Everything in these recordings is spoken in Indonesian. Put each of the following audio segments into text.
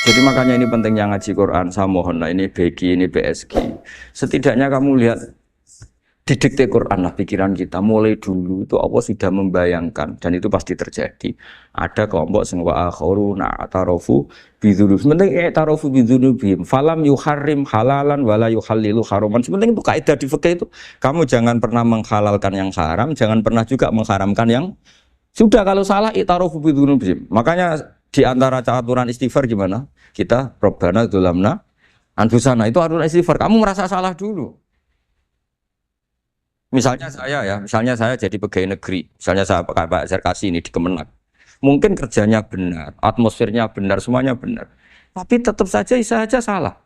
Jadi makanya ini pentingnya ngaji Quran. Saya mohon lah, ini BG, ini PSG. Setidaknya kamu lihat didikte Quran lah pikiran kita. Mulai dulu itu Allah sudah membayangkan dan itu pasti terjadi. Ada kelompok sing wa akharuna atarofu bidzunub. Sementing tarofu bidzunubihim. Falam yuharrim halalan wala yuhallilu haraman. Sementing itu kaidah di fikih itu. Kamu jangan pernah menghalalkan yang haram, jangan pernah juga mengharamkan yang sudah. Kalau salah itarofu bidzunubihim. Makanya di antara aturan istighfar gimana? Kita Rabbana dzulamna anfusana, itu aturan istighfar. Kamu merasa salah dulu. Misalnya saya jadi pegawai negeri. Misalnya saya pakai Pak Zerkasi ini di Kemenak. Mungkin kerjanya benar, atmosfernya benar, semuanya benar. Tapi tetap saja salah.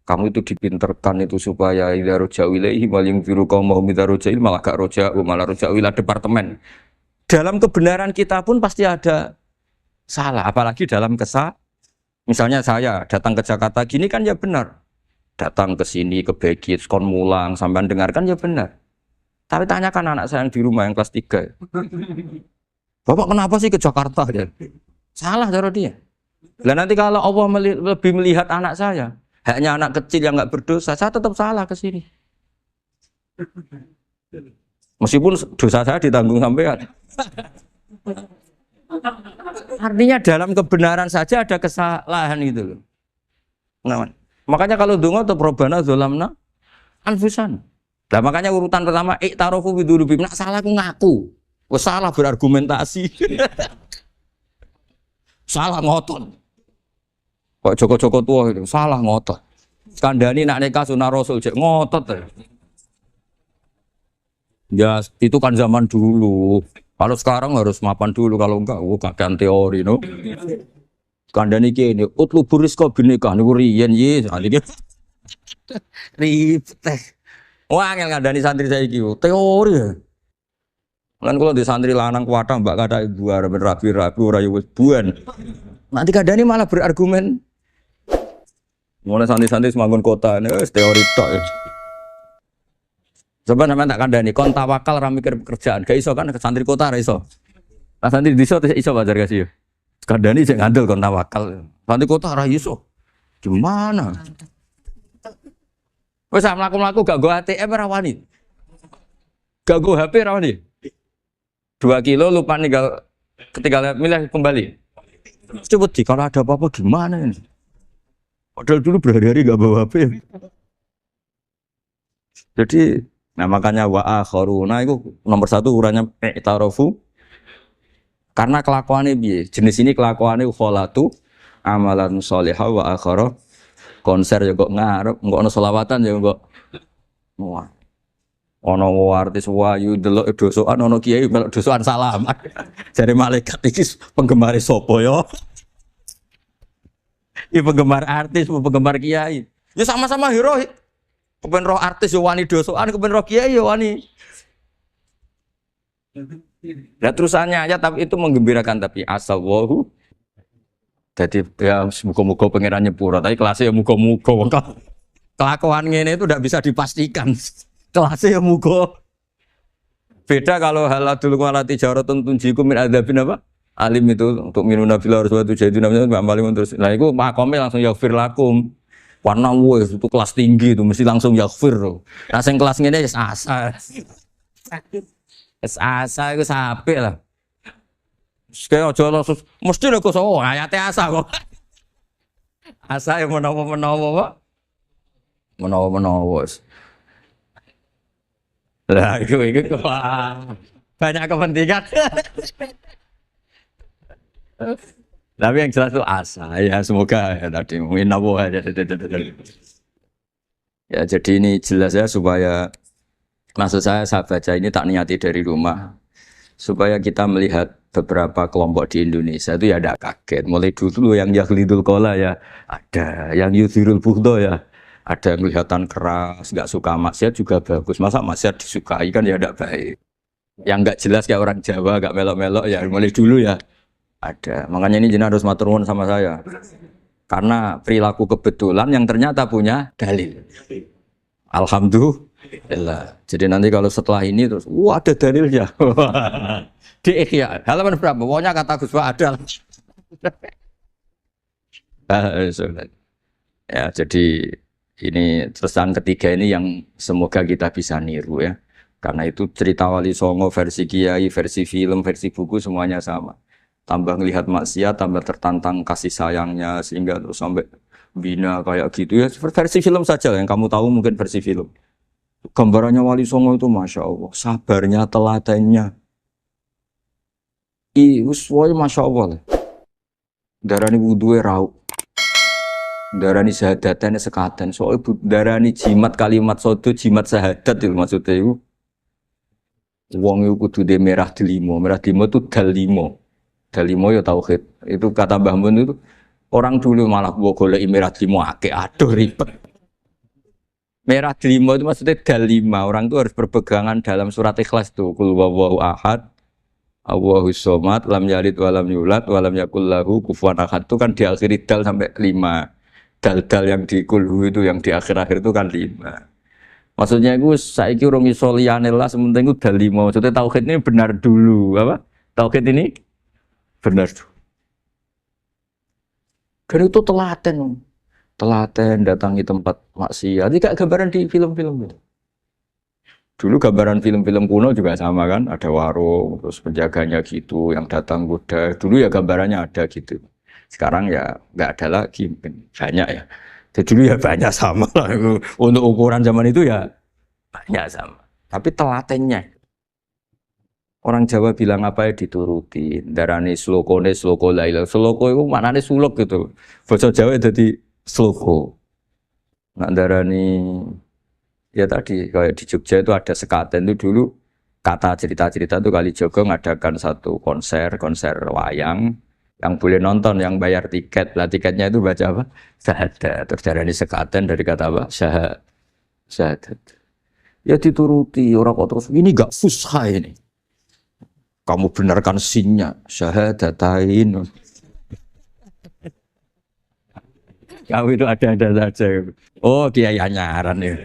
Kamu itu dipinterkan itu supaya idza roja ilaihi maling biru qaumahum idza roja malah gak roja, malah roja ila departemen. Dalam kebenaran kita pun pasti ada salah, apalagi dalam misalnya saya datang ke Jakarta gini kan ya benar, datang ke sini ke Begit kon mulang sampean dengarkan ya benar. Tapi tanyakan anak saya yang di rumah yang kelas 3, Bapak kenapa sih ke Jakarta ya? Salah cara dia. Dan nanti kalau Allah lebih melihat anak saya, hanya anak kecil yang nggak berdosa, saya tetap salah ke sini. Meskipun dosa saya ditanggung sampean. Artinya dalam kebenaran saja ada kesalahan gitu loh. Nah, makanya kalau donga atau Rabbana dzulamna anfusana. Nah, makanya urutan pertama i'tarofu bidzunubihim. Nak salah aku ngaku. Wes salah berargumentasi. Salah ngotot. Kok Joko-Joko tua itu salah ngotot. Kandhani nak nikah sunah Rasul cek ngotot. Ya itu kan zaman dulu. Kalau sekarang harus mapan dulu, kalau enggak, kakean teori, no. Kandani kene, utlu buris kok binika, niku riyen ye, iki. Ribet. Wah, angel ngandani santri saiki, teori. Lan kula di santri lanang kuwatah mbak kata ibu arep rapi-rapi ora yo wis buan. Nanti kandani malah berargumen. Mulai santri-santri semangun kota, wis teori tok. Coba sampean tak kandhani kon tawakal ra mikir pekerjaan. Gak iso kan ke santri kota ra iso. Lah santri desa iso Pak Zarkasi yo. Kandhani sing ngandel kon tawakal. Santri kota ra iso. Gimana? Wes mlaku-mlaku gak go ATM ra wani. Gak go HP ra wani. 2 kilo lupa ninggal ketinggalan milih kembali. Coba di kalau ada apa-apa gimana ini? Padahal dulu berhari-hari gak bawa HP. Jadi nah makanya wa akharuna itu nomor 1 ukurannya i'tarofu. Karena kelakuannya piye? Jenis ini kelakuannya kholatu amalan sholihah wa akhara konser ya kok ngarep, engko ana selawatan ya kok. Wah. Ana artis wayu delok dosokan ana kiai melok dosokan salam. Jare malaikat iki penggemar sapa ya? Iki penggemar artis, penggemar kiai. Ya sama-sama hero. Kepen roh artis yo wani dosokan, kepen roh kiai yo wani. Nah terusannya aja tapi itu menggembirakan tapi asawahu. Jadi ya muga-muga pangeran nyepuro, tapi kelasnya ya muga-muga. Kelakuan ngene itu tidak bisa dipastikan. Kelasnya ya muga. Beda kalau haladul walati jaratun tunjikum min adzabin apa? Alim itu untuk minun nabila rasulullah jadi namanya amalin terus. Nah itu makomnya langsung yaghfir lakum. Warna wes itu kelas tinggi itu mesti langsung yaghfir. Nah sing kelas ngene wis asa. Wis asa iku sapik lah. Sekaya aja langsung mesti lho kok ayate asa kok. Asa yang menawa-menawa kok. Menawa-menawa wis. Lah iku banyak kepentingan. Tapi yang jelas itu asa ya semoga ya tadi mungkin apa aja. Ya jadi ini jelas ya supaya maksud saya baca ini tak niati dari rumah supaya kita melihat beberapa kelompok di Indonesia itu ya ada kaget. Mulai dulu yang yakhlidul qola ya ada, yang yuzhirul bughda ya ada, yang kelihatan keras, nggak suka maksiat juga bagus. Masa maksiat disukai kan ya tidak baik. Yang nggak jelas kayak orang Jawa, nggak melok-melok ya mulai dulu ya ada. Makanya ini jenengan harus matur nuwun sama saya. Karena perilaku kebetulan yang ternyata punya dalil. Alhamdulillah. Jadi nanti kalau setelah ini terus, wah ada dalilnya. Di Ihya, halaman berapa? Pokoknya kata Gus Pak ada. Sholat. Ya, jadi ini terusan ketiga ini yang semoga kita bisa niru ya. Karena itu cerita Wali Songo versi kiai, versi film, versi buku semuanya sama. Tambah ngelihat maksiat, tambah tertantang kasih sayangnya sehingga terus sampai bina kayak gitu ya. Versi film saja yang kamu tahu mungkin versi film. Gambarannya Wali Songo itu masya Allah, sabarnya, teladannya, semuanya masya Allah. Darani wudhu rau, darani syahadatnya sekaten. Soalnya darani jimat kalimat sodo, jimat syahadat itu maksudnya itu. Wong itu kudu de merah delimo itu dalimo. Dalimo ya tauhid. Itu kata Mbah Mun itu orang dulu malah gua golek merah delimo akeh aduh ribet. Merah delima itu maksudnya dalima. Orang itu harus berpegangan dalam surat Ikhlas tuh. Qul huwallahu ahad, Allahus somad, lam yalid walam yulad, walam yakul lahu kufuwan ahad. Itu kan diakhiri dal sampai 5. Dal-dal yang di kulhu itu yang di akhir-akhir itu kan 5. Maksudnya itu saiki urung iso liyane lah sementing itu dalima. Maksudnya tauhid ini benar dulu, apa? Tauhid ini benar dulu. Dan itu telaten. Telaten datangi tempat maksiat. Ini kayak gambaran di film-film itu. Dulu gambaran film-film kuno juga sama kan, ada warung, terus penjaganya gitu, yang datang kuda. Dulu ya gambarannya ada gitu. Sekarang ya nggak ada lagi, mungkin banyak ya. Jadi dulu ya banyak sama lah. Untuk ukuran zaman itu ya banyak sama. Tapi telatennya, orang Jawa bilang apa ya dituruti. Darani slokone sloko laila. Sloko itu maknanya sulok gitu. Bahasa Jawa jadi sloko. Nak darani ya tadi kayak di Jogja itu ada sekaten itu dulu kata cerita-cerita itu Kalijogo ngadakan satu konser wayang yang boleh nonton yang bayar tiket. Lah tiketnya itu baca apa? Syahadat. Terus darani sekaten dari kata apa? Syahadat. Ya dituruti orang kok terus ini gak fusha ini. Kamu benarkan sinnya syahadatain. Kamu itu ada saja. Oh, kiai anyaran ya.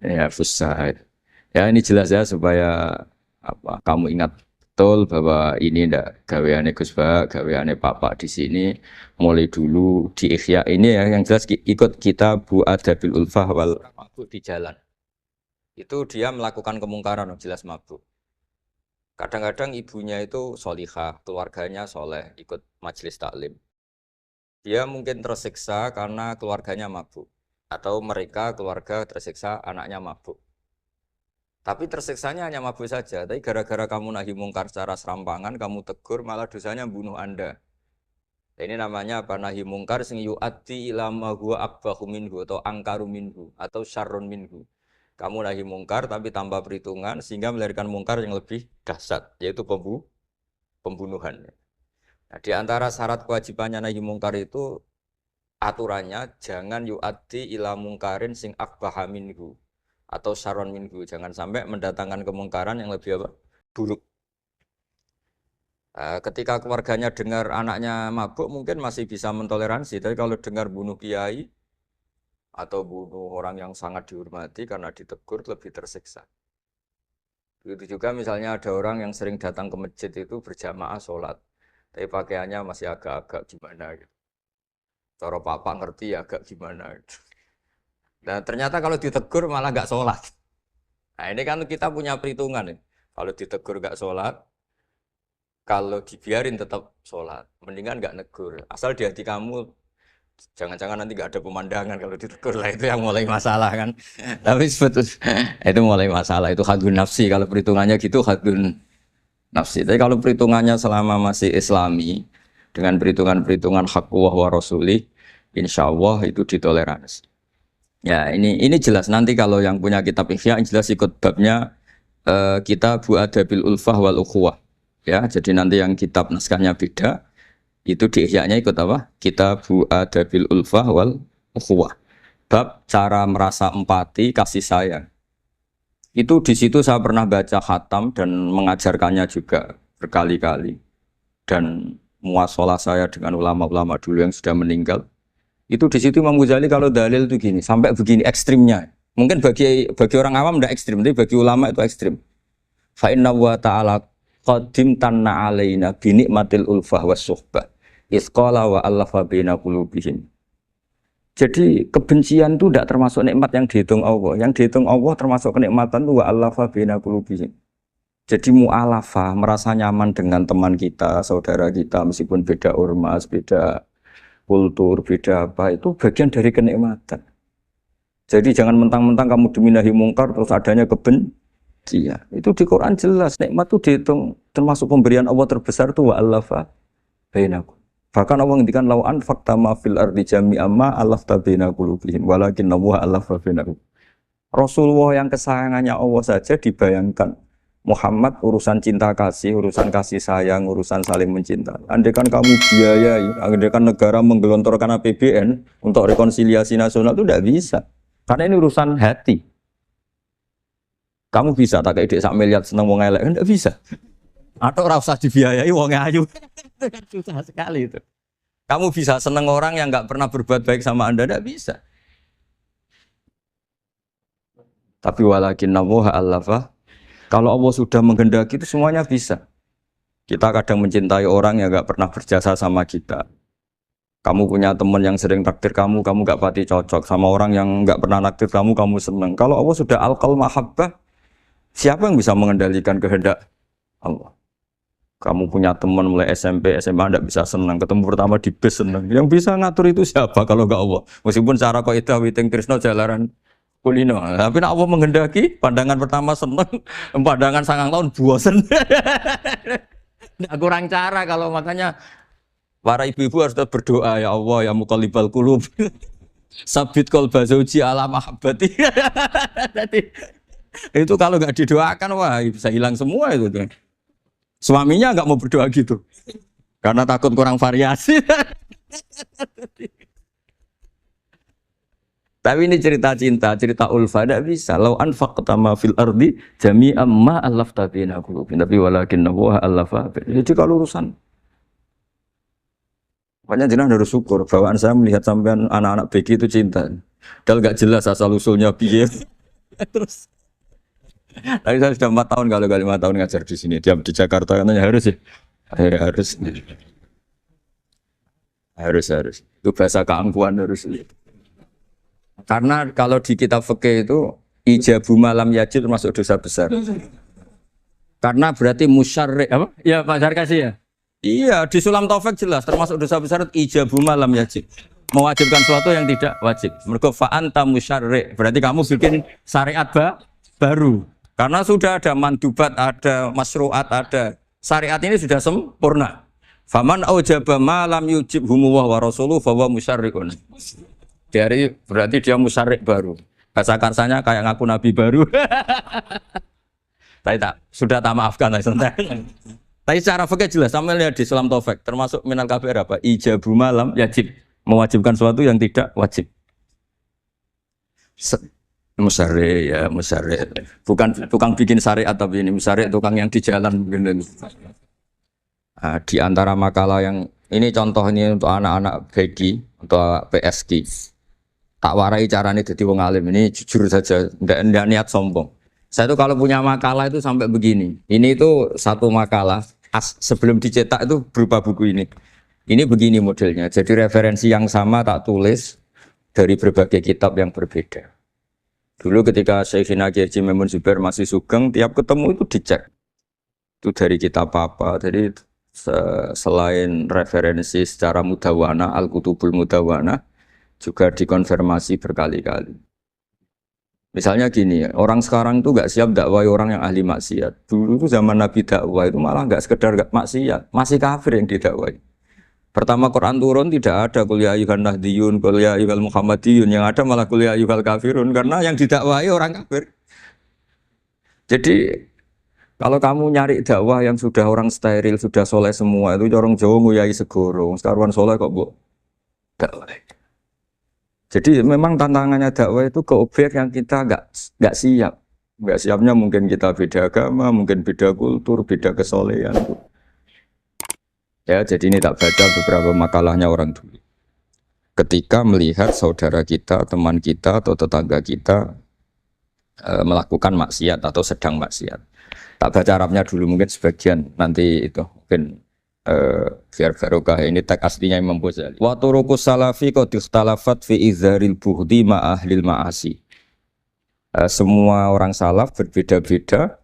Ya, fusha. Ya ini jelas ya supaya apa kamu ingat betul bahwa ini ndak gaweane Gus Ba, gaweane Bapak di sini mulai dulu di Ikhya ini ya yang jelas ikut kita Bu Adabil Ulfah wal mabuk di jalan. Itu dia melakukan kemungkaran jelas mabuk. Kadang-kadang ibunya itu solihah, keluarganya soleh, ikut majelis taklim. Dia mungkin tersiksa karena keluarganya mabuk. Atau mereka keluarga tersiksa anaknya mabuk. Tapi tersiksanya hanya mabuk saja. Tapi gara-gara kamu nahi mungkar secara serampangan, kamu tegur malah dosanya bunuh Anda. Ini namanya apa? Nahi mungkar sing yu'addi ila ma huwa akbahu minhu atau angkaru minhu atau syarrun minhu. Kamu nahi mungkar tapi tanpa perhitungan sehingga melahirkan mungkar yang lebih dahsyat yaitu pembunuhan. Nah, di antara syarat kewajibannya nahi mungkar itu aturannya jangan yu'addi ila mungkarin sing akbaha minhu atau syarrun minhu. Jangan sampai mendatangkan kemungkaran yang lebih apa? Buruk. Ketika keluarganya dengar anaknya mabuk mungkin masih bisa mentoleransi, tapi kalau dengar bunuh kiai atau bunuh orang yang sangat dihormati karena ditegur lebih tersiksa. Begitu juga misalnya ada orang yang sering datang ke masjid itu berjamaah sholat, tapi pakaiannya masih agak-agak gimana gitu. Cara papa ngerti agak gimana gitu. Dan ternyata kalau ditegur malah nggak sholat. Nah ini kan kita punya perhitungan nih. Kalau ditegur nggak sholat, kalau dibiarin tetap sholat, mendingan nggak negur. Asal di hati kamu jangan-jangan nanti gak ada pemandangan kalau ditegur lah itu yang mulai masalah kan. Tapi sebetulnya itu mulai masalah itu hadun nafsi kalau perhitungannya gitu hadun nafsi. Tapi kalau perhitungannya selama masih Islami dengan perhitungan-perhitungan hak wa rasuli, insya Allah itu ditoleransi. Ya ini jelas nanti kalau yang punya kitab Ihya jelas ikut babnya kitab Bu Adabil Ulfah wal Ukhuwah. Ya jadi nanti yang kitab naskahnya beda. Itu di Ihya-nya ikut apa? Kitabu Adabil Ulfah wal Ukhuwah. Bab cara merasa empati, kasih sayang. Itu di situ saya pernah baca khatam dan mengajarkannya juga berkali-kali. Dan muasalah saya dengan ulama-ulama dulu yang sudah meninggal. Itu di situ Imam Ghazali kalau dalil itu gini, sampai begini ekstrimnya. Mungkin bagi orang awam tidak ekstrim, tapi bagi ulama itu ekstrim. Fa inna wa ta'ala qadim tanna alaina bi nikmatil ulfah was suhbah isqala wa allafa baina qulubihim. Jadi kebencian itu tidak termasuk nikmat yang dihitung Allah. Yang dihitung Allah termasuk kenikmatan itu wa allafa baina qulubihim. Jadi mu'alafa, merasa nyaman dengan teman kita, saudara kita, meskipun beda ormas, beda kultur, beda apa, itu bagian dari kenikmatan. Jadi jangan mentang-mentang kamu diminahi mungkar, terus adanya kebencian. Itu di Quran jelas, nikmat itu dihitung, termasuk pemberian Allah terbesar itu wa'alafa bainakum. Bahkan Allah ngendikan lau anfaqta ma fil ardi jami'an ma alafta baina qulubihim walakin Allah alafa bainakum. Rasulullah yang kesayangannya Allah saja dibayangkan Muhammad urusan cinta kasih, urusan kasih sayang, urusan saling mencinta. Andaikan kamu biayai, andaikan negara menggelontorkan APBN untuk rekonsiliasi nasional itu tidak bisa. Karena ini urusan hati. Kamu bisa tak kayak ide sak miliar seneng wong elek, enggak bisa. Atau ora usah dibiayai wong ayu. Itu kan susah sekali itu. Kamu bisa seneng orang yang enggak pernah berbuat baik sama Anda, enggak bisa. Tapi walakin nawaha allafa. Kalau Allah sudah menghendaki itu semuanya bisa. Kita kadang mencintai orang yang enggak pernah berjasa sama kita. Kamu punya teman yang sering naktir kamu enggak pati cocok. Sama orang yang enggak pernah naktir kamu seneng. Kalau Allah sudah alqal mahabbah, siapa yang bisa mengendalikan kehendak Allah? Kamu punya teman mulai SMP, SMA enggak bisa senang. Ketemu pertama di bus senang. Yang bisa ngatur itu siapa kalau enggak Allah? Meskipun cara kok itu witing tresno jalaran kulino. Tapi nak Allah menghendaki, pandangan pertama senang, pandangan 9 tahun bosan. Nggak kurang cara kalau makanya para ibu-ibu harus berdoa ya Allah ya muqallibal qulub. Sabit qalba zauji ala mahabbati. Itu kalau nggak didoakan wah bisa hilang semua itu. Suaminya nggak mau berdoa gitu. Karena takut kurang variasi. Tapi ini cerita cinta, cerita ulfa tidak bisa. Lau anfaqta ma fil ardi jami'an ma allafta baina qulubihim. Tapi walakin Allah allafa. Jadi kalau urusan makanya jenengan harus syukur. Bawaan saya melihat sampean anak-anak BG itu cinta. Padahal nggak jelas asal usulnya piye. Terus tapi saya sudah 4 tahun kalau 5 tahun ngajar di sini. Dia di Jakarta katanya harus ya. Harus. Itu bahasa keangkuhan harus. Karena kalau di kitab fikih itu ijabu malam yajib termasuk dosa besar. Karena berarti musyarrik apa? Ya Pak Sarkasi ya. Iya di Sulam Taufik jelas termasuk dosa besar ijabu malam yajib. Mewajibkan sesuatu yang tidak wajib. Mergo fa anta musyarrik. Berarti kamu bikin syariat baru. Karena sudah ada mandubat, ada masruat, ada syariat ini sudah sempurna. Faman aujaba ma lam yujib humuwah wa rasuluhu fa huwa musyarrikun. Berarti dia musyarrik baru. Bahasa karsanya kayak ngaku nabi baru. Tapi sudah tak maafkan lah santai. Tapi secara fikih jelas sampai lihat di Sulam Taufik termasuk minal kabair apa? Ijabu malam yajib, mewajibkan sesuatu yang tidak wajib. Musyarrik ya musyarrik. Bukan tukang bikin syariat tapi ini musyarrik tukang yang di jalan mungkin. Di antara makalah yang ini contoh ini untuk anak-anak BG untuk PSG. Tak warai caranya jadi wong alim ini jujur saja, tidak niat sombong. Saya itu kalau punya makalah itu sampai begini. Ini itu satu makalah sebelum dicetak itu berupa buku ini. Ini begini modelnya. Jadi referensi yang sama tak tulis dari berbagai kitab yang berbeda. Dulu ketika Syekhina Kiai Haji Maimun Zubair masih sugeng, tiap ketemu itu dicek. Itu dari kitab apa. Jadi selain referensi secara mudawana, Al-Kutubul Mudawana, juga dikonfirmasi berkali-kali. Misalnya gini, orang sekarang itu nggak siap dakwah orang yang ahli maksiat. Dulu itu zaman Nabi dakwah itu malah nggak sekedar maksiat, masih kafir yang didakwai. Pertama Quran turun tidak ada qul ya ayyuhan nahdiyun, qul ya ayyuhal muhammadiyun, yang ada malah qul ya ayyuhal kafirun karena yang didakwai orang kafir. Jadi kalau kamu nyari dakwah yang sudah orang steril, sudah soleh semua, itu orang Jawa nguyai segoro, sekarang soleh kok bu dakwah. Jadi memang tantangannya dakwah itu ke objek yang kita nggak siap. Nggak siapnya mungkin kita beda agama, mungkin beda kultur, beda kesolehan. Ya, jadi ini tak baca beberapa makalahnya orang dulu. Ketika melihat saudara kita, teman kita atau tetangga kita melakukan maksiat atau sedang maksiat. Tak baca Arabnya dulu mungkin sebagian nanti itu mungkin biar barokah ini teks aslinya Imam Ghazali. Wa turuqus salafi qad ikhtalafat fi izharil bughdi ma ahlil ma'asi. Semua orang salaf berbeda-beda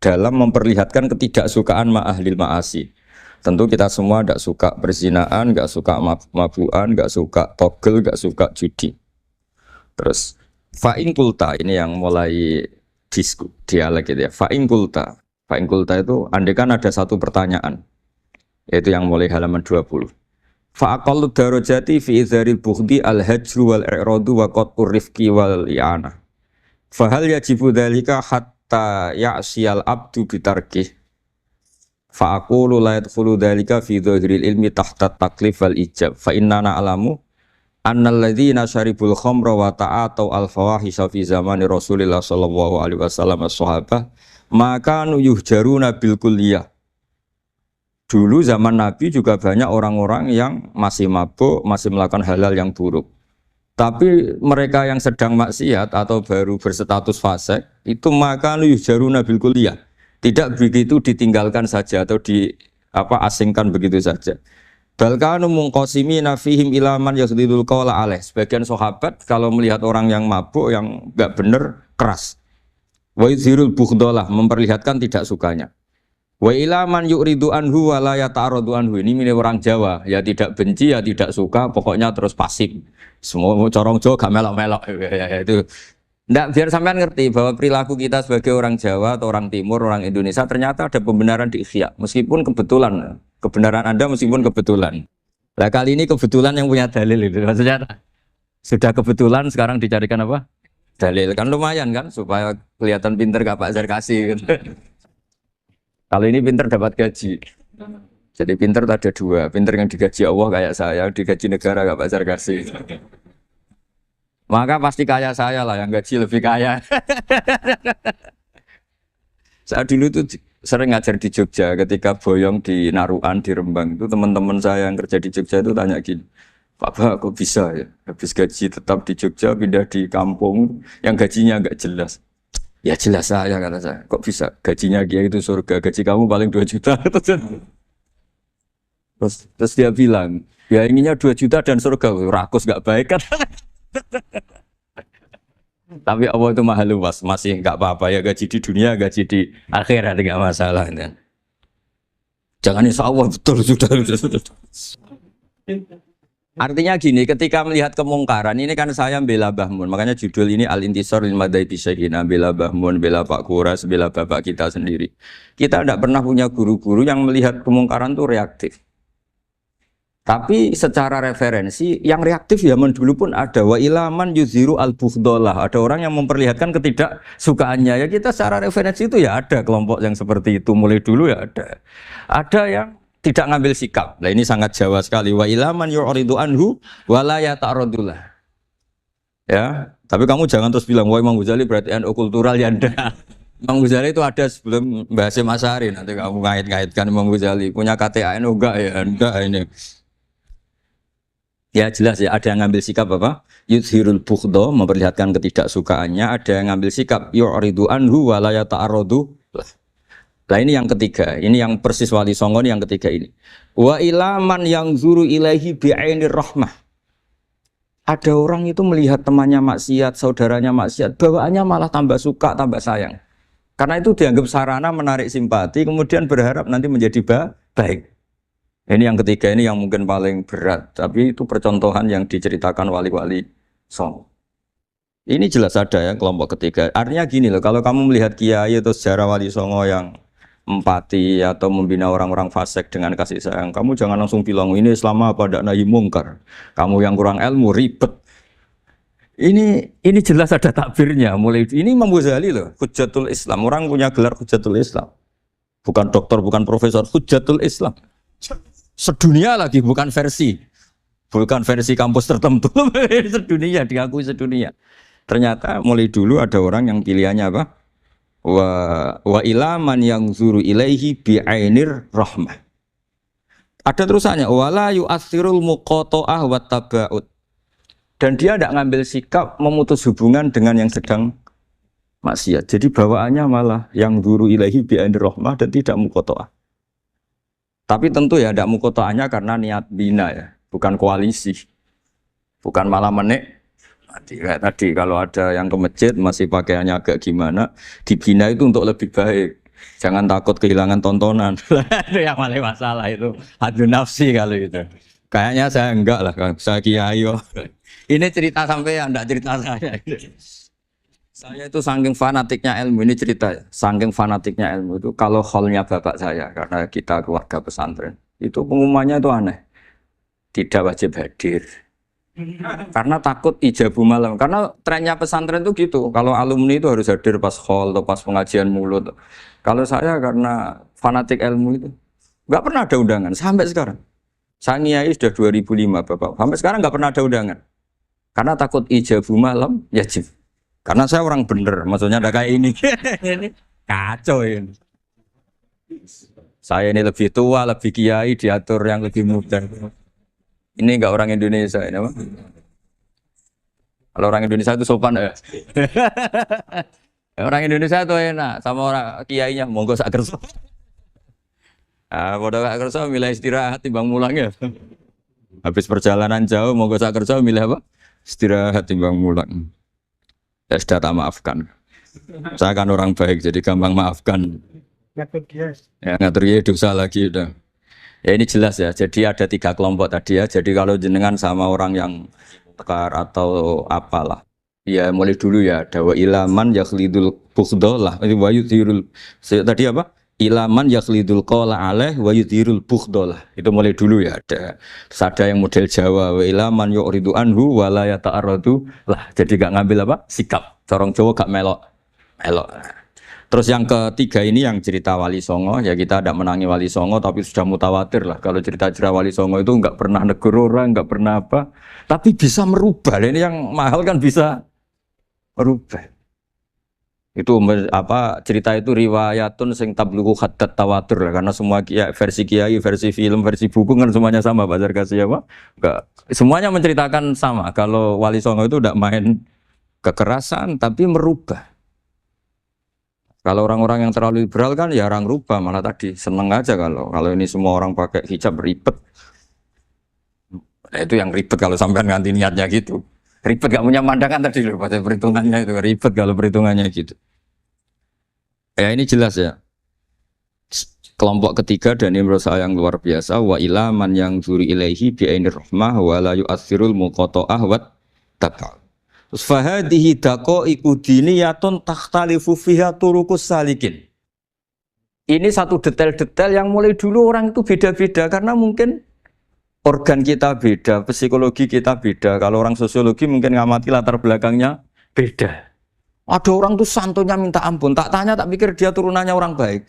dalam memperlihatkan ketidaksukaan ma ahlil ma'asi. Tentu kita semua tidak suka perzinaan, nggak suka mabuk-mabukan, nggak suka togel, nggak suka judi. Terus fa'in kulta ini yang mulai dialek gitu ya. Fa'in kulta itu andekan ada satu pertanyaan, yaitu yang mulai halaman 20. Fa'aqallu darajati fi izharil bughdi al-hajru wal i'radu wa qat'ur rifqi wal i'anah. Fahal yajibu dzalika hatta ya'siyal abdu bitarkih. Fa'aqulu la yadkhulu dzalika fi dhahiril ilmi tahta taklif wal ijab. Fa innana alamu annal ladzina syaribul khamra wa ta'atau al fawahisha fi zamani Rasulillah sallallahu alaihi wasallam as-sahabah maka yuhjaruna bil kulliyah. Dulu zaman Nabi juga banyak orang-orang yang masih mabuk, masih melakukan halal yang buruk. Tapi mereka yang sedang maksiat atau baru berstatus fasik itu maka yuhjaruna bil kulliyah. Tidak begitu ditinggalkan saja atau asingkan begitu saja. Balkanu mungqasimina fihim ilaman yasdidul qawla alaih. Sebagian sahabat kalau melihat orang yang mabuk yang enggak benar keras. Wa yuzhirul bughdalah memperlihatkan tidak sukanya. Wa ilaman yu'ridu anhu wa la yata'aradu anhu. Ini milik orang Jawa, ya tidak benci ya tidak suka, pokoknya terus pasif. Semua corong Jawa gak melok-melok ya, itu. Nggak, biar sampean ngerti bahwa perilaku kita sebagai orang Jawa atau orang Timur, orang Indonesia ternyata ada pembenaran di ikhya, meskipun kebetulan. Kebenaran Anda meskipun kebetulan. Nah kali ini kebetulan yang punya dalil itu. Maksudnya sudah kebetulan sekarang dicarikan apa? Dalil. Kan lumayan kan supaya kelihatan pinter gak Pak Zarkasi gitu. Kalau ini pinter dapat gaji. Jadi pinter ada dua. Pinter yang digaji Allah kayak saya, digaji negara gak Pak Zarkasi. Maka pasti kaya saya lah yang gaji lebih kaya. Saat dulu tuh sering ngajar di Jogja, ketika boyong di Naruan, di Rembang itu teman-teman saya yang kerja di Jogja itu tanya gini, Pak kok bisa ya habis gaji tetap di Jogja pindah di kampung yang gajinya agak jelas. Ya jelas saya kata saya, kok bisa gajinya dia itu surga, gaji kamu paling 2 juta. Terus dia bilang, ya inginnya 2 juta dan surga, rakus gak baik kan. Tapi Allah itu maha luas, masih nggak apa-apa ya gaji di dunia, gaji di akhirat nggak masalah. Ya. Jangan insya Allah betul sudah. Artinya gini, ketika melihat kemungkaran ini kan saya bela Mbah Mun, makanya judul ini Al-Intisar lil Madhabi Syekhina, bela Mbah Mun, bela Pak Kuras, bela bapak kita sendiri. Kita tidak pernah punya guru-guru yang melihat kemungkaran itu reaktif. Tapi secara referensi yang reaktif zaman dulu pun ada wa ilaman yuziru al-bughdalah. Ada orang yang memperlihatkan ketidaksukaannya. Ya kita secara referensi itu ya ada kelompok yang seperti itu mulai dulu ya ada. Ada yang tidak ngambil sikap. Nah ini sangat Jawa sekali. Wa ilaman yu'ridu anhu wa la yata'radullah. Ya, tapi kamu jangan terus bilang wah Imam Ghazali berarti NU kultural ya enggak. Imam Ghazali itu ada sebelum Mbah Hasyim Asy'ari. Nanti kamu ngait-ngaitkan Imam Ghazali punya KTA NU enggak ya? Enggak ini. Ya jelas ya, ada yang ngambil sikap apa? Yuzhirul bughda, memperlihatkan ketidaksukaannya. Ada yang ngambil sikap yu'ridu anhu wa la yata'arradu. Nah ini yang ketiga, ini yang persis Wali Songo yang ketiga ini. Wa ilaman yang zuru ilaihi bi'ainir rahmah. Ada orang itu melihat temannya maksiat, saudaranya maksiat, bawaannya malah tambah suka, tambah sayang. Karena itu dianggap sarana menarik simpati, kemudian berharap nanti menjadi baik. Ini yang ketiga, ini yang mungkin paling berat, tapi itu percontohan yang diceritakan wali-wali Songo. Ini jelas ada ya kelompok ketiga. Artinya gini loh, kalau kamu melihat kiai atau sejarah Wali Songo yang empati atau membina orang-orang fasik dengan kasih sayang, kamu jangan langsung bilang ini Islam apa ndak nahi mungkar. Kamu yang kurang ilmu ribet. Ini jelas ada takbirnya. Mulai ini Imam Ghazali loh, Hujjatul Islam. Orang punya gelar Hujjatul Islam. Bukan doktor, bukan profesor, Hujjatul Islam. Sedunia lagi, bukan versi kampus tertentu. Sedunia, diakui sedunia. Ternyata mulai dulu ada orang yang pilihannya apa? Wa ilaman yang zuru ilaihi bi'ainir rahmah. Ada terusannya, wala yu'athirul muqata'ah wa taba'ud. Dan dia tidak ngambil sikap memutus hubungan dengan yang sedang maksiat. Jadi bawaannya malah yang duru ilahi bi'anir rahmah dan tidak mukotoah. Tapi tentu ya tidak mukotoahnya karena niat bina ya, bukan koalisi, bukan malah menik. Tadi kalau ada yang ke masjid masih pakaiannya agak gimana, dibina itu untuk lebih baik. Jangan takut kehilangan tontonan. Itu yang paling masalah itu. Hadu nafsi kalau itu. Kayaknya saya enggak lah, saya kiai. Ini cerita sampai ya, enggak cerita saya. Saya itu saking fanatiknya ilmu, ini cerita ya. Saking fanatiknya ilmu itu kalau hallnya bapak saya, karena kita keluarga pesantren, itu pengumumannya itu aneh. Tidak wajib hadir. Karena takut ijabu malam. Karena trennya pesantren itu gitu. Kalau alumni itu harus hadir pas hall atau pas pengajian mulut. Kalau saya karena fanatik ilmu itu nggak pernah ada undangan sampai sekarang. Saya ngiyai sudah 2005 Bapak. Sampai sekarang nggak pernah ada undangan. Karena takut ijabu malam yajib. Karena saya orang bener, maksudnya ada kayak ini. Ini kacau ini. Saya ini lebih tua, lebih kiai, diatur yang lebih muda. Ini enggak orang Indonesia ini apa? Kalau orang Indonesia itu sopan ya. Orang Indonesia itu enak sama orang kiainya monggo sak kerso. Ah, bodoh sak kerso milih istirahat timbang mulang ya. Habis perjalanan jauh monggo sak kerso milih apa? Istirahat timbang mulang. Ya sudah tak maafkan. Saya kan orang baik jadi gampang maafkan. Ngatur dia. Ya ngatur dia dosa lagi udah. Ya ini jelas ya, jadi ada 3 kelompok tadi ya. Jadi kalau jenengan sama orang yang tekar atau apalah, ya mulai dulu ya. Ada wa ilaman yakhlidul bukhdolah, wa yudhirul, tadi apa? Ilaman yakhlidul qala alaih wa yudhirul bukhdolah. Itu mulai dulu ya. Terus ada yang model Jawa, wa ilaman yu'ridu anhu wa la yata'arradu lah. Jadi gak ngambil apa? Sikap. Corong Jawa gak melok. Terus yang ketiga ini yang cerita Wali Songo, ya kita tidak menangi Wali Songo tapi sudah mutawatir lah. Kalau cerita-cerita Wali Songo itu nggak pernah negur orang, nggak pernah apa, tapi bisa merubah. Ini yang mahal kan bisa merubah. Itu apa cerita itu riwayatun sing tablughu haddad tawatur lah. Karena semua versi kiai, versi film, versi buku kan semuanya sama. Bazar kasih apa? Enggak. Semuanya menceritakan sama. Kalau Wali Songo itu tidak main kekerasan tapi merubah. Kalau orang-orang yang terlalu liberal kan ya orang rubah, malah tadi seneng aja kalau ini semua orang pakai hijab ribet. Nah, itu yang ribet kalau sampai ganti niatnya gitu. Ribet gak punya pandangan tadi loh pada perhitungannya itu ribet kalau perhitungannya gitu. Ya ini jelas ya. Kelompok ketiga dan ini menurut saya yang luar biasa wa ila man yang zuri ilaihi bi ainir rahmah wa la yu'athirul muqata'ah wat tabal. Terus fahadihi daqaiqu diniyatun takhtalifu fiha turuqus salikin. Ini satu detail-detail yang mulai dulu orang itu beda-beda karena mungkin organ kita beda, psikologi kita beda. Kalau orang sosiologi mungkin ngamati latar belakangnya beda. Ada orang tuh santunya minta ampun, tak tanya tak pikir dia turunannya orang baik.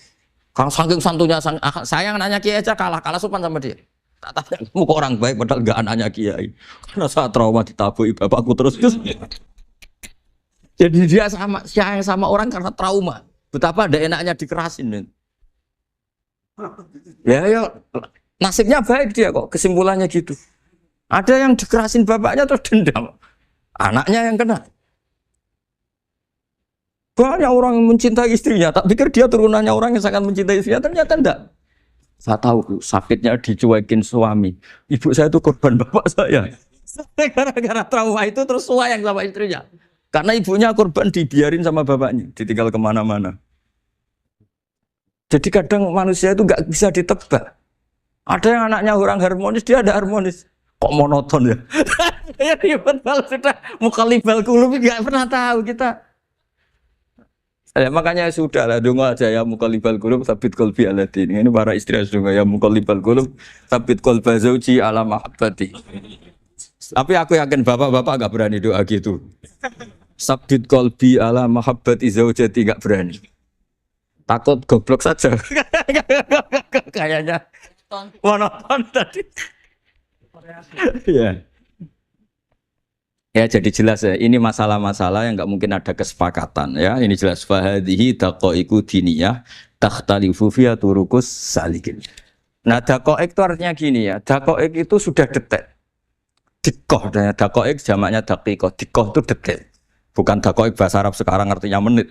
Kalau saking santunya saya nanya kiai aja kalah sopan sama dia. Tak tanya kamu kok orang baik padahal enggak anaknya kiai. Karena saat trauma ditabuhi bapakku terus. Jadi dia sama orang karena trauma. Betapa ada enaknya dikerasin. Ya nasibnya baik dia kok, kesimpulannya gitu. Ada yang dikerasin bapaknya terus dendam. Anaknya yang kena. Banyak orang yang mencintai istrinya, tak pikir dia turunannya orang yang sangat mencintai istrinya, ternyata enggak. Saya tahu sakitnya dicuekin suami. Ibu saya itu korban bapak saya. Gara-gara trauma itu terus sayang sama istrinya. Karena ibunya korban dibiarin sama bapaknya, ditinggal kemana-mana. Jadi kadang manusia itu nggak bisa ditebak. Ada yang anaknya orang harmonis, dia ada harmonis. Kok monoton ya? Ya ribet kalau sudah mukallibal qulub nggak pernah tahu kita. Ya, makanya sudah lah, donga aja ya mukallibal qulub tsabit qalbi ala din. Ini para istri donga ya mukallibal qulub tsabit qalba zauji ala mahabbati. Tapi aku yakin bapak-bapak enggak berani doa gitu. Tsabit qalbi ala mahabbati zaujati enggak berani. Takut goblok saja. Kayaknya monoton tadi. Ya. Ya jadi jelas ya, ini masalah-masalah yang nggak mungkin ada kesepakatan ya. Ini jelas fahadihi daqaiqu diniyah takhtalifu fiha turuqus salikin. Nah, daqaiq itu artinya gini ya. Daqaiq itu sudah detail. Dikoh, daqaiq jamaknya daqiqah. Dikoh itu detail. Bukan dakoik bahasa Arab sekarang artinya menit.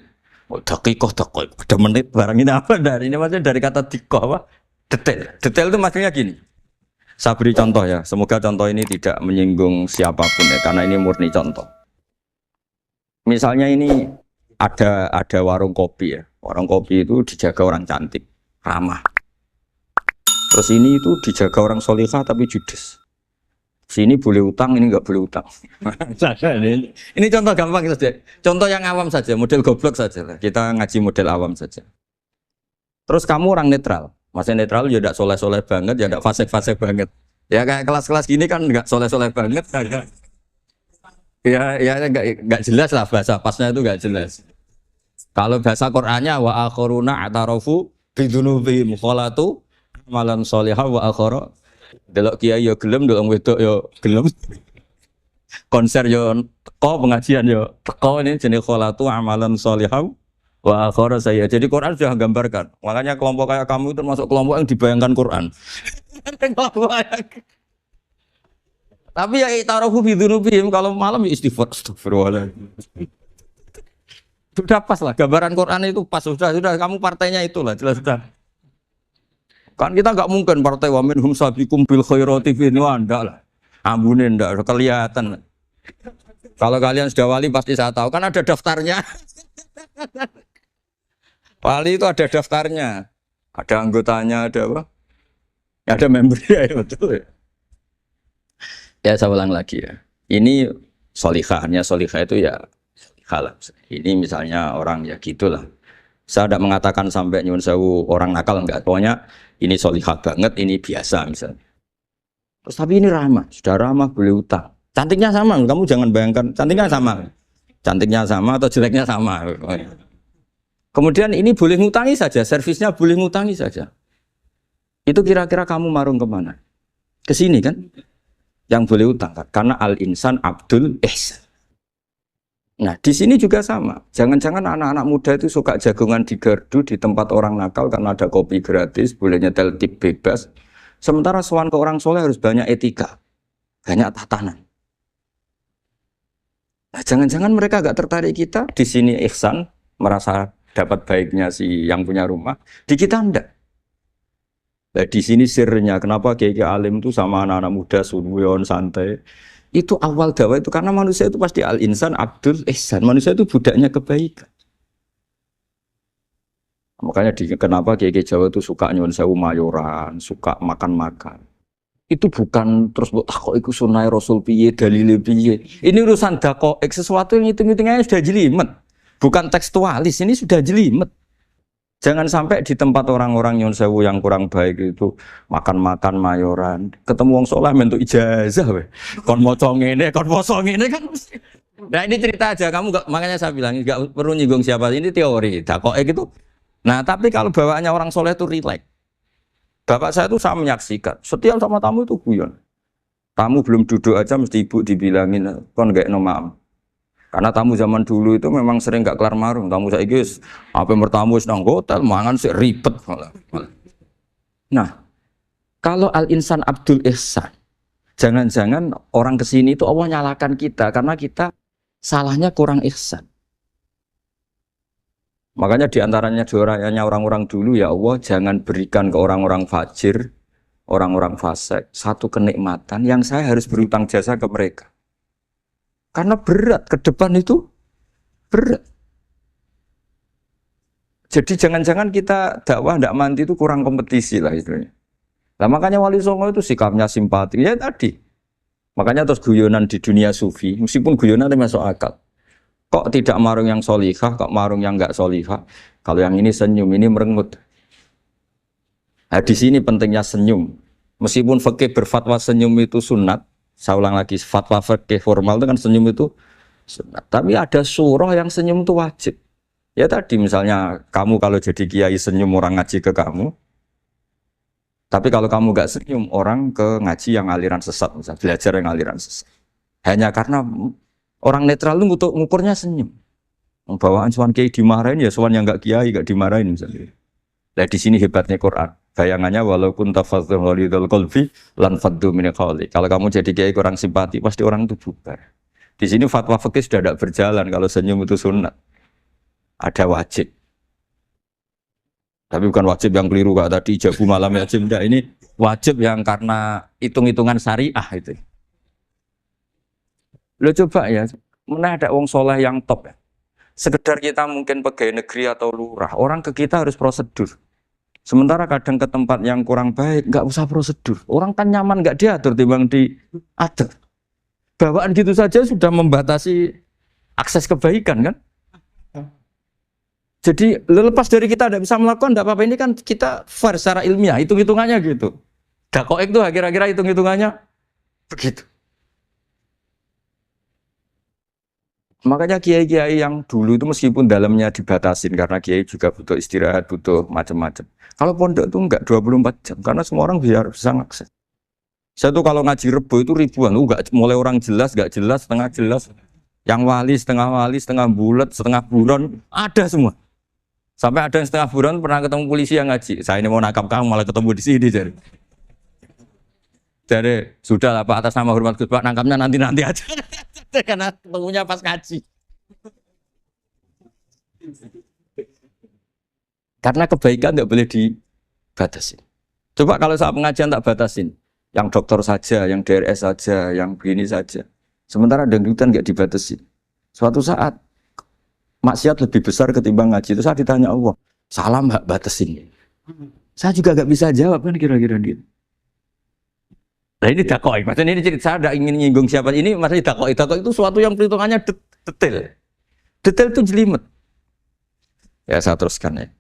Oh, dakikoh, dakoik, ada menit barang ini apa dari ini maksudnya dari kata dikoh apa? Detail. Detail itu maksudnya gini. Saya beri contoh ya. Semoga contoh ini tidak menyinggung siapapun ya, karena ini murni contoh. Misalnya ini ada warung kopi ya. Warung kopi itu dijaga orang cantik, ramah. Terus ini itu dijaga orang solihah tapi judes. Sini boleh utang, ini nggak boleh utang. Ini contoh gampang saja. Contoh yang awam saja, model goblok saja lah. Kita ngaji model awam saja. Terus kamu orang netral. Maksudnya netral ya tidak soleh-soleh banget, ya tidak fasik-fasik banget. Ya kayak kelas-kelas gini kan nggak soleh-soleh banget. Ya nggak jelas lah bahasa pasnya itu nggak jelas. Kalau bahasa Qur'annya wa akhiruna atarafu bidunubihim kholatu malan solihah wa akhara. Delok kiai yo gelem, delok wedok yo gelem. Konser yo teko, pengajian yo teko, ini jenis kholatu amalan solihah wa akhara saya. Jadi Quran sudah gambarkan. Makanya kelompok kayak kamu itu termasuk kelompok yang dibayangkan Quran. Tapi ya itarafu bidunubihim kalau malam ya istighfar, astagfirullah. Sudah pas lah gambaran Quran itu pas sudah kamu partainya itulah jelas sudah. Kan kita nggak mungkin partai wa minhum sabiqum bil khairati fi ndak lah. Ambune ndak kelihatan. Kalau kalian sudah wali pasti saya tahu kan ada daftarnya. Wali itu ada daftarnya. Ada anggotanya, ada apa? Ada membernya ya betul ya. Ya saya ulang lagi ya. Ini solihahnya solihah itu ya halal. Ini misalnya orang ya gitulah. Saya tidak mengatakan sampai nyuwun sewu orang nakal enggak. Pokoknya ini solihah banget, ini biasa misalnya. Terus tapi ini ramah, sudah ramah boleh utang. Cantiknya sama, kamu jangan bayangkan cantiknya sama. Cantiknya sama atau jeleknya sama. Kemudian ini boleh ngutangi saja, servisnya boleh ngutangi saja. Itu kira-kira kamu marung kemana? Ke sini kan? Yang boleh utang kan? Karena al-insan abdul ihsan. Nah di sini juga sama. Jangan-jangan anak-anak muda itu suka jagongan di gardu di tempat orang nakal karena ada kopi gratis, boleh nyetel tip bebas. Sementara sowan ke orang soleh harus banyak etika, banyak tatanan. Nah, jangan-jangan mereka gak tertarik kita di sini ihsan, merasa dapat baiknya si yang punya rumah, di kita enggak. Nah, di sini sirnya kenapa kiai alim itu sama anak-anak muda sunwon santai. Itu awal dakwah itu karena manusia itu pasti al-insan abdul ihsan. Manusia itu budaknya kebaikan. Makanya kenapa kiai Jawa itu suka nyuwun sewu mayoran, suka makan-makan. Itu bukan terus buat kok iku sunai Rasul piye, dalile piye. Ini urusan dakoek sesuatu yang hitung-hitungannya sudah jelimet. Bukan tekstualis, ini sudah jelimet. Jangan sampai di tempat orang-orang nyuwun sewu yang kurang baik itu makan-makan mayoran, ketemu wong saleh mentuk ijazah we. Kon maca ngene, kon poso ngene kan. Nah, ini cerita aja kamu gak, makanya saya bilang enggak perlu nyinggung siapa, ini teori. Dakoek itu. Nah, tapi kalau bawaannya orang soleh itu rileks. Bapak saya itu saya menyaksikan, setiap sama tamu itu guyon. Tamu belum duduk aja mesti ibu dibilangin kon gak nomam. Karena tamu zaman dulu itu memang sering gak kelar marung. Tamu saya guys, apa bertamu nang hotel, mangan sih ribet malah. Nah, kalau al-insan abdul ihsan, jangan-jangan orang kesini itu Allah nyalakan kita karena kita salahnya kurang ihsan. Makanya diantaranya doanya orang-orang dulu ya Allah jangan berikan ke orang-orang fajir, orang-orang fasik satu kenikmatan yang saya harus berutang jasa ke mereka. Karena berat, ke depan itu berat. Jadi jangan-jangan kita dakwah tidak mandi itu kurang kompetisi lah itu. Nah makanya Wali Songo itu sikapnya simpati. Ya tadi. Makanya terus guyonan di dunia sufi, meskipun guyonan itu masuk akal. Kok tidak marung yang solihah, kok marung yang enggak solihah. Kalau yang ini senyum, ini merengut. Nah di sini pentingnya senyum. Meskipun fikih berfatwa senyum itu sunat. Saya ulang lagi, fatwa fikih formal itu kan senyum itu sunat. Tapi ada surah yang senyum itu wajib. Ya tadi misalnya kamu kalau jadi kiai senyum orang ngaji ke kamu. Tapi kalau kamu gak senyum orang ke ngaji yang aliran sesat, misalnya belajar yang aliran sesat. Hanya karena orang netral itu untuk ngukurnya senyum. Bawaan sowan kiai dimarahin ya sowan yang gak kiai gak dimarahin misalnya. Nah di sini hebatnya Quran. Bayangannya walaupun tafadzul walidul qalbi lan faddu min qawli. Kalau kamu jadi kiai kurang simpati pasti orang itu bubar. Di sini fatwa fikih sudah tidak berjalan kalau senyum itu sunat. Ada wajib. Tapi bukan wajib yang keliru kak tadi jabu malam wajib enggak. Ini wajib yang karena hitung-hitungan syariah itu. Lo coba ya, mana ada wong soleh yang top ya. Sekedar kita mungkin pegawai negeri atau lurah, orang ke kita harus prosedur. Sementara kadang ke tempat yang kurang baik, nggak usah prosedur. Orang kan nyaman nggak diatur, timbang diatur. Bawaan gitu saja sudah membatasi akses kebaikan kan? Jadi lepas dari kita tidak bisa melakukan, tidak apa-apa. Ini kan kita fair secara ilmiah, hitung-hitungannya gitu. Dakoek itu kira-kira hitung-hitungannya begitu. Makanya kiai-kiai yang dulu itu meskipun dalamnya dibatasin karena kiai juga butuh istirahat, butuh macam-macam. Kalau pondok itu enggak 24 jam karena semua orang biar bisa ngakses. Saya tuh kalau ngaji Rebo itu ribuan, enggak mulai orang jelas, enggak jelas, setengah jelas, yang wali, setengah bulat, setengah buron, ada semua. Sampai ada yang setengah buron pernah ketemu polisi yang ngaji. Saya ini mau nangkap kamu malah ketemu di sini jadi. Jadi sudah lah Pak atas nama hormat Gus Pak nangkapnya nanti aja. Karena ketemunya pas ngaji. Karena kebaikan tidak boleh dibatasin. Coba kalau saat pengajian tak batasin, yang dokter saja, yang DRS saja, yang begini saja. Sementara dangdutan nggak dibatasin. Suatu saat maksiat lebih besar ketimbang ngaji. Itu saya ditanya Allah, salam nggak batasin? Saya juga nggak bisa jawab kan kira-kira gitu. Nah ini dakoi, maksudnya ini cerita saya tidak ingin nyinggung siapa ini, maksudnya dakoi itu suatu yang perhitungannya detail. Detail itu jelimet. Ya saya teruskan ya.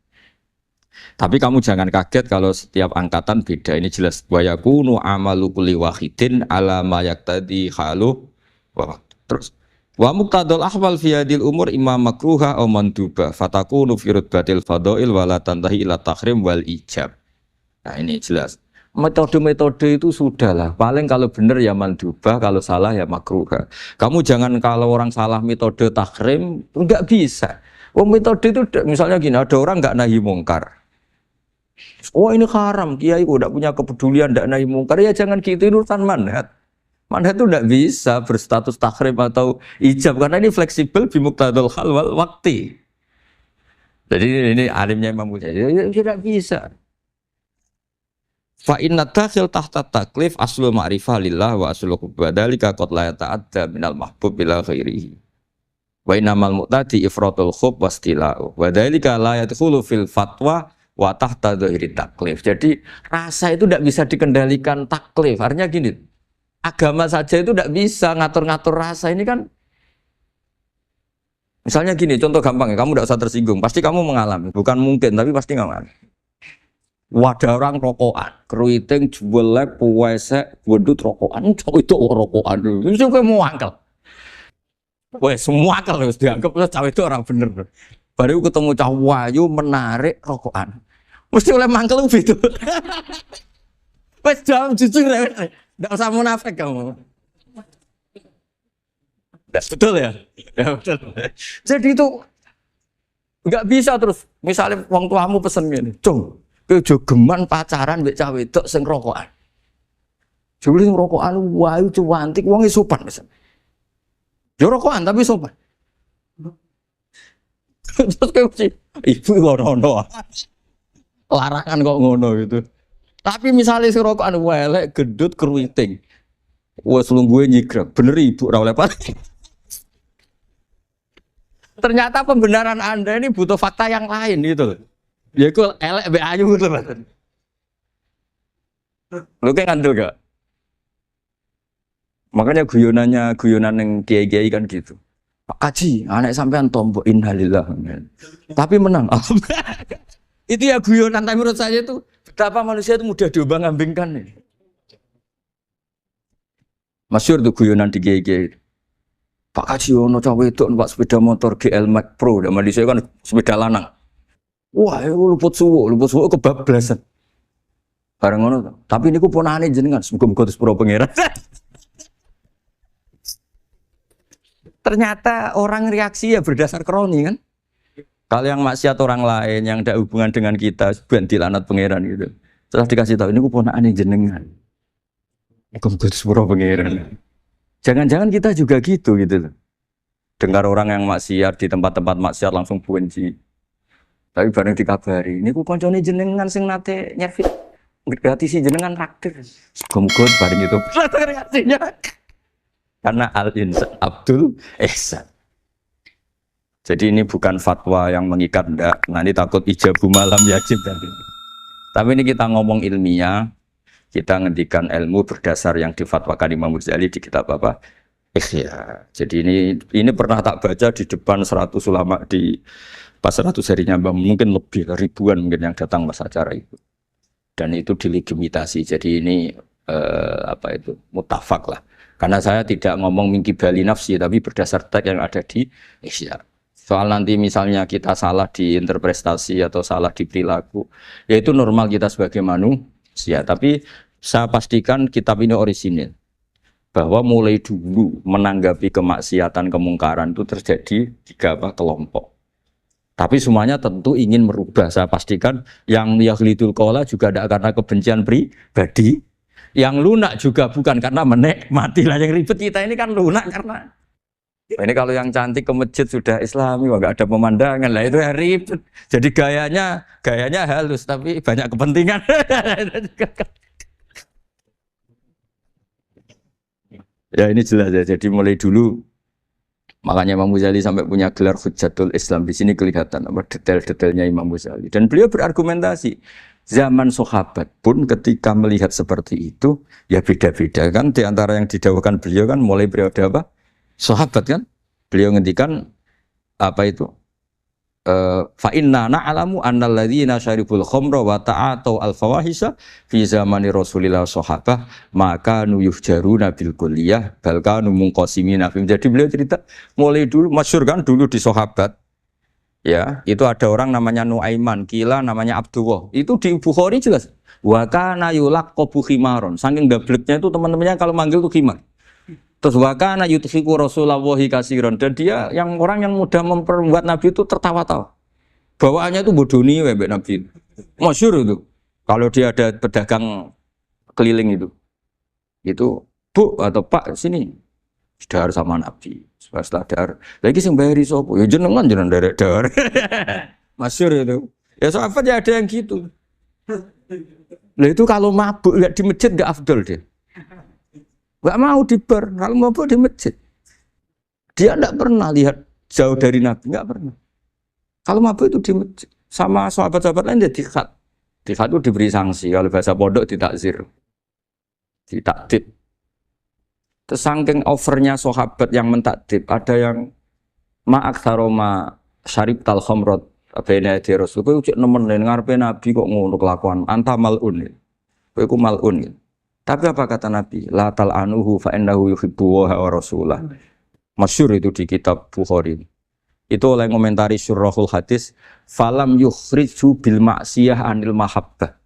Tapi kamu jangan kaget kalau setiap angkatan beda. Ini jelas wa yakunu amalu kulli wahidin ala ma yaqtadi halu. Terus wa muqtadal ahwal fi hadil umur imma makruha aw manduba fatakunu fi rutbatil fadail wala tantahi ila tahrim wal ijab. Nah ini jelas. Metode-metode itu sudahlah. Paling kalau benar ya mandubah, kalau salah ya makruha. Kamu jangan kalau orang salah metode tahrim, enggak bisa. Oh metode itu misalnya gini, ada orang enggak nahi mungkar. Oh ini haram, kiai udah punya kepedulian enggak nahi mungkar. Ya jangan gitu, ini urusan manhat. Manhat itu enggak bisa berstatus tahrim atau ijab karena ini fleksibel bimuqtadal hal wal waqti. Jadi ini alimnya Imam Ghazali, ya tidak bisa. Fa inna dakhil tahta taklif aslu ma'rifah lillah wa aslu kubadalika qad la yata'adda minal mahbub ila ghairihi wa innamal mu'tadi ifratul khub wastila'u wa dalika la yadkhulu fil fatwa wa tahta dhahiri taklif. Jadi rasa itu tidak bisa dikendalikan taklif. Artinya gini, agama saja itu tidak bisa ngatur-ngatur rasa. Ini kan misalnya gini, contoh gampang ya, kamu tidak usah tersinggung, pasti kamu mengalami, bukan mungkin tapi pasti mengalami. Wadah orang rokokan, keriting, jualek, puwesek, wedut rokokan, itu rokokan dulu. Itu kayak mau angkel. Wah, semua angkel harus dianggap cawe itu orang bener. Baru ketemu cah wayu menarik rokokan. Mesti oleh mangkel gitu. Wes jawab jujur ya. Enggak usah munafik kamu. Betul ya? Ya betul. Jadi itu enggak bisa terus. Misalnya wong tuamu pesen ngene, "Cung, kowe jogeman pacaran mbek cah wedok sing rokokan." Jebule sing rokokan wayu cuantik wong sopan wis. Yo rokokan tapi sopan. Terus kowe mesti ibu ngono. Larangan kok ngono gitu. Tapi misalnya sing rokokan welek gedut keriting. Wes lungguhe nyigrek, bener ibu ora oleh pati. Ternyata pembenaran Anda ini butuh fakta yang lain gitu loh. Ya itu elek be ayu gitu Mas. Lu kayak ngandel gak? Makanya guyonan yang kiai-kiai kan gitu. Pak Kaji, anak sampean tombok innalillah. Tapi menang. Itu ya guyonan, tapi menurut saya itu betapa manusia itu mudah diombang-ambingkan nih. Masyhur tuh guyonan di kiai-kiai. Pak Kaji ono cawe itu numpak sepeda motor GL Max Pro, zaman di saya kan sepeda lanang. Wah, luput suwo kebablasan. Bareng ngono to. Tapi niku ponakane jenengan, muga-muga sepuro pangeran. Ternyata orang reaksi ya berdasar kroni kan. Kalau yang maksiat orang lain yang ada hubungan dengan kita, ben dilanat pangeran gitu. Setelah dikasih tahu niku ponakane jenengan. Muga-muga sepuro pangeran. Jangan-jangan kita juga gitu loh. Dengar orang yang maksiat di tempat-tempat maksiat langsung benci. Tapi bareng dikabari, niku koncone jenengan sing nate nyervis gratis jenengan traktir. Muga-muga bareng itu reaksinya. Karena al-insan Abdul Ihsan. Jadi ini bukan fatwa yang mengikat ndak. Nanti takut ijabu malam yajib tadi. Tapi ini kita ngomong ilmiah, kita ngendikan ilmu berdasar yang difatwakan Imam Ghazali di kitab apa? Ikhya. Jadi ini pernah tak baca di depan 100 ulama di pas 100 harinya mungkin lebih ribuan mungkin yang datang pas acara itu. Dan itu dilegitimasi. Jadi ini apa itu mutafak lah. Karena saya tidak ngomong mingki bali nafsi tapi berdasar teks yang ada di Ikhya. Soal nanti misalnya kita salah di interpretasi atau salah di perilaku, ya itu normal kita sebagai manusia. Tapi saya pastikan kitab ini orisinil. Bahwa mulai dulu menanggapi kemaksiatan, kemungkaran itu terjadi 3 kelompok. Tapi semuanya tentu ingin merubah. Saya pastikan yang yahlidul qola juga tidak karena kebencian pribadi. Yang lunak juga bukan karena menikmati lah. Yang ribet kita ini kan lunak karena ini kalau yang cantik ke masjid sudah Islami, nggak ada pemandangan lah itu ya ribet. Jadi gayanya halus tapi banyak kepentingan. Ya ini jelas ya. Jadi mulai dulu makanya Imam Ghazali sampai punya gelar Hujjatul Islam. Di sini kelihatan apa detail-detailnya Imam Ghazali. Dan beliau berargumentasi. Zaman sahabat pun ketika melihat seperti itu ya beda-beda kan. Di antara yang didawahkan beliau kan mulai periode apa? Sahabat kan, beliau ngendikan apa itu? Fa inna na'lamu annal ladzina syaribul khamra wa ta'atu al-fawahisha fi zamani Rasulillah sahabah maka nuyuhjaruna bil kulliyah bal kanu munqasimina. Jadi beliau cerita mulai dulu masyhur kan dulu di sahabat. Ya, itu ada orang namanya Nuaiman, kila namanya Abdullah. Itu di Bukhari jelas. Wa kana yulaqabu khimaron. Saking dableknya itu teman-temannya kalau manggil tuh khimar. Terus wakana yuthiku Rasulullahi kasiron, dan dia yang orang yang mudah memperbuat Nabi itu tertawa-tawa. Bawaannya itu bodoni webek Nabi. Masyhur itu. Kalau dia ada pedagang keliling itu Bu atau Pak sini dahar sama Nabi. Setelah dahar, lagi sing bayari sapa? Ya jenengan derek dahar. Masyhur itu. Ya sahabat ya ada yang gitu. Lah itu kalau mabuk enggak di masjid enggak afdol dia. Gak mau di bar, kalau mabuk di masjid. Dia tidak pernah lihat jauh dari Nabi, nggak pernah. Kalau mabuk itu di masjid, sama sahabat-sahabat lain dia dikhat. Dikhat itu diberi sanksi, kalau bahasa pondok ditakzir, ditakdib. Terus saking overnya sahabat yang mentakdib, ada yang ma'aksaroma syarib tal khomrot abena di Rasul. Kau cek nemen ngarepe Nabi kok ngono kelakuan, anta malun. Kau malun. Tapi apa kata Nabi? La tal'anuhu fa innahu yuhibbu wa rasulah. Masyhur itu di kitab Bukhari. Itu oleh komentari Syurahul Hadis, falam yukhriju bil maksiyah anil mahabbah.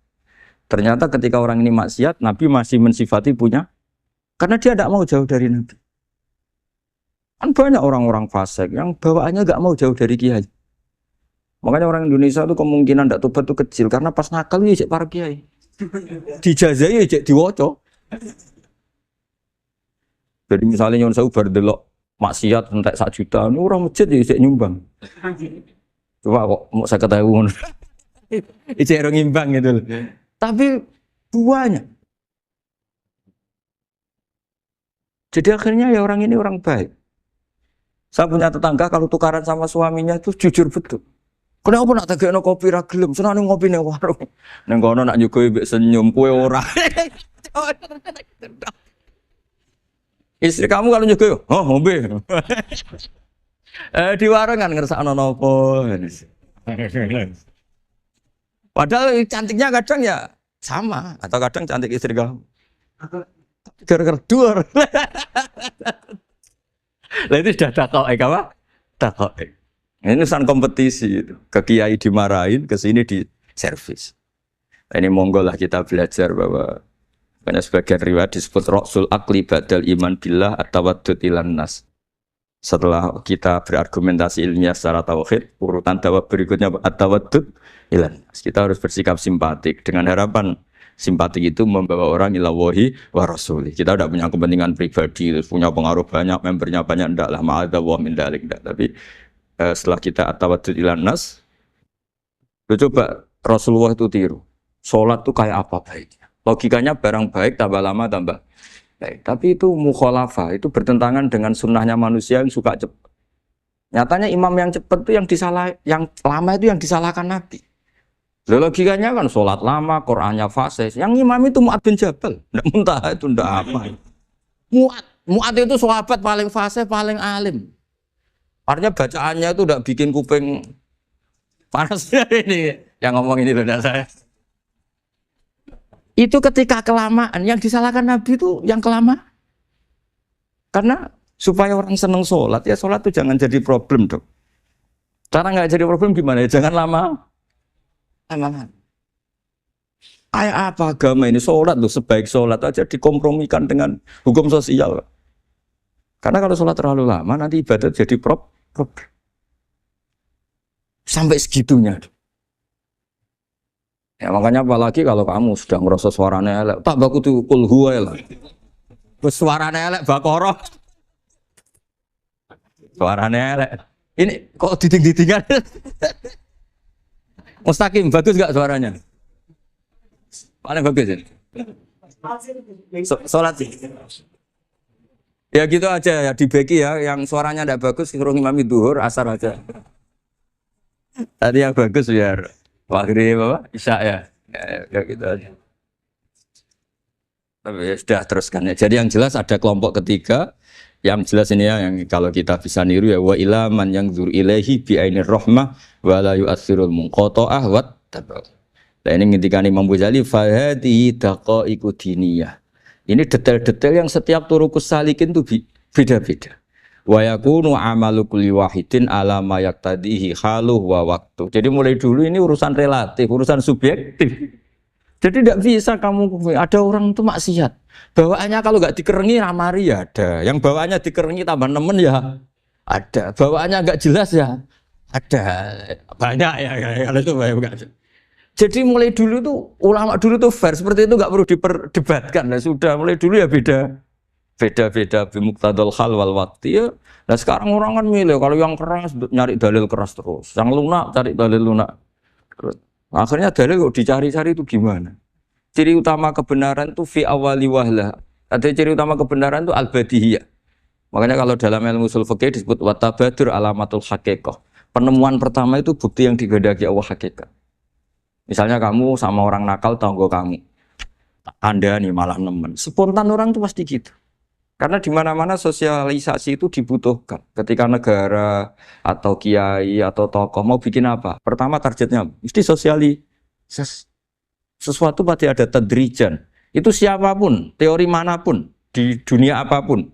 Ternyata ketika orang ini maksiat, Nabi masih mensifati punya karena dia tidak mau jauh dari Nabi. Kan banyak orang-orang fasik yang bawaannya enggak mau jauh dari kiai. Makanya orang Indonesia itu kemungkinan tidak tobat itu kecil karena pas nakal ya para kiai. Dijazai aja diwoco. Jadi misalnya nyon sewu bar delok maksiat entek 1 juta, ini orang masjid ya isik nyumbang. Coba kok mau 50.000. Isik ora ngimbang gitu loh. Tapi buahnya. Jadi akhirnya ya orang ini orang baik. Saya punya tetangga kalau tukaran sama suaminya itu jujur betul. Kenapa nak tegekno kopi ra gelem, senane ngopi ning warung. Ning kono nak nyugoi mbek senyum kowe ora. Istri kamu kalau nyugoi, oh ngombe. Di warung kan ngersakno nopo. Padahal cantiknya kadang ya sama atau kadang cantik istri kamu. Gara-gara dua. Lah itu sudah takok apa? Takok. Ini urusan kompetisi itu. Ke kiai dimarahin, ke sini di servis. Ini monggo lah kita belajar bahwa karena sebagian riwayat disebut Rasul Akli Badal Iman Billah At-Tawaddud Ilan Nas. Setelah kita berargumentasi ilmiah secara tauhid, urutan dakwah berikutnya At-Tawaddud Ilan Nas. Kita harus bersikap simpatik dengan harapan Simpati itu membawa orang ila wahi wa rasuli. Kita tidak punya kepentingan pribadi, punya pengaruh banyak, membernya banyak, enggak lah, ma'adha wa min dalik, enggak. Tapi setelah kita atawadud ilan nas, coba Rasulullah itu tiru. Sholat itu kayak apa baiknya? Logikanya barang baik tambah lama tambah baik. Tapi itu mukhalafah, itu bertentangan dengan sunnahnya manusia yang suka cepat. Nyatanya imam yang cepat itu yang lama itu yang disalahkan Nabi. Logikanya kan sholat lama, Qur'annya fasih. Yang imam itu Mu'ad bin Jabal, ndak muntah itu ndak apa. Mu'ad itu sahabat paling fasih, paling alim. Artinya bacaannya itu ndak bikin kuping panas ini. Yang ngomong ini loh saya. Itu ketika kelamaan, yang disalahkan Nabi itu yang kelamaan. Karena supaya orang senang sholat, ya sholat itu jangan jadi problem dong. Cara nggak jadi problem gimana ya? Jangan lama. Kayak apa agama ini? Sholat loh, sebaik sholat aja dikompromikan dengan hukum sosial. Karena kalau sholat terlalu lama, nanti ibadat jadi problem. Sampai segitunya. Ya makanya apalagi kalau kamu sudah ngerasa suaranya elek, tak baku tuh kulhu lah. Suaranya elek bakoroh. Suaranya elek. Ini kok diding-didingan? Mustaqim, bagus gak suaranya? Paling bagus ini. Sholat sih. Ya gitu aja ya, dibagi ya. Yang suaranya tidak bagus, suruh imami duhur, asar aja. Tadi yang bagus biar Maghrib apa? Isya ya. Ya gitu aja. Tapi ya sudah teruskan ya. Jadi yang jelas ada kelompok ketiga. Yang jelas ini ya, yang kalau kita bisa niru ya, wa ila man yang zur ilaihi bi ainir rahmah wa la yu'athirul munqata'ah wa tabaq. Nah ini ngendikan Imam Ghazali fa hadhihi daqaiqu diniyah. Ini detail-detail yang setiap turukus salikin itu beda-beda. Wa yakunu amalu kulli wahidin ala ma yaqtadihi haluhu wa waqtu. Jadi mulai dulu ini urusan relatif, urusan subjektif. Jadi tidak bisa kamu ada orang itu maksiat. Bawaannya kalau nggak dikerengi ramari ya ada. Yang bawaannya dikerengi tambah nemen ya ada. Bawaannya nggak jelas ya ada. Banyak ya kalau itu banyak. Jadi mulai dulu tuh ulama dulu tuh fair seperti itu nggak perlu diperdebatkan. Nah, sudah mulai dulu ya beda bimuqtadal hal wal waqti ya. Nah sekarang orang kan milih kalau yang keras nyari dalil keras terus, yang lunak cari dalil lunak terus. Akhirnya dalil kok dicari-cari itu gimana? Ciri utama kebenaran itu fi awali wahlah. Ada ciri utama kebenaran itu al-badihiyah. Makanya kalau dalam ilmu ushul fikih disebut watabadur alamatul haqiqah. Penemuan pertama itu bukti yang digandaki Allah hakikat. Misalnya kamu sama orang nakal tanggo kamu. Anda nih malah nemen. Spontan orang itu pasti gitu. Karena di mana-mana sosialisasi itu dibutuhkan. Ketika negara atau kiai atau tokoh mau bikin apa? Pertama targetnya mesti sosialisasi. Sesuatu pasti ada tadrijan. Itu siapapun, teori manapun, di dunia apapun.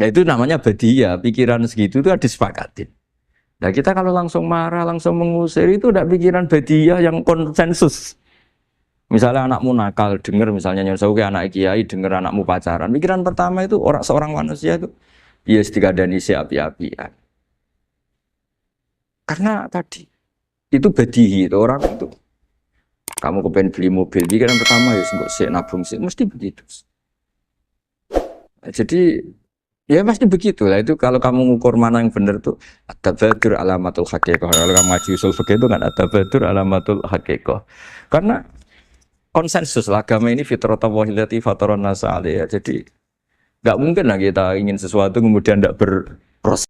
Ya itu namanya badiyah. Pikiran segitu itu disepakatin. Nah kita kalau langsung marah, langsung mengusir itu udah pikiran badiyah yang konsensus. Misalnya anakmu nakal, dengar misalnya nyonsauke anak kiai, dengar anakmu pacaran. Pikiran pertama itu seorang manusia itu ya dikadani si api-apian. Karena tadi itu badihi itu orang itu. Kamu kepengen beli mobil, pikiran pertama ya nabung sih, mesti begitu. Nah, jadi ya pasti begitu lah. Itu kalau kamu ngukur mana yang benar tuh at-tabadur alamatul haqiqah. Kalau kamu ngaji usul fikih itu kan at-tabadur alamatul haqiqah. Karena konsensus lah, agama ini fitratallahi allati fataran nasa 'alaiha. Jadi nggak mungkin lah kita ingin sesuatu kemudian tidak berproses.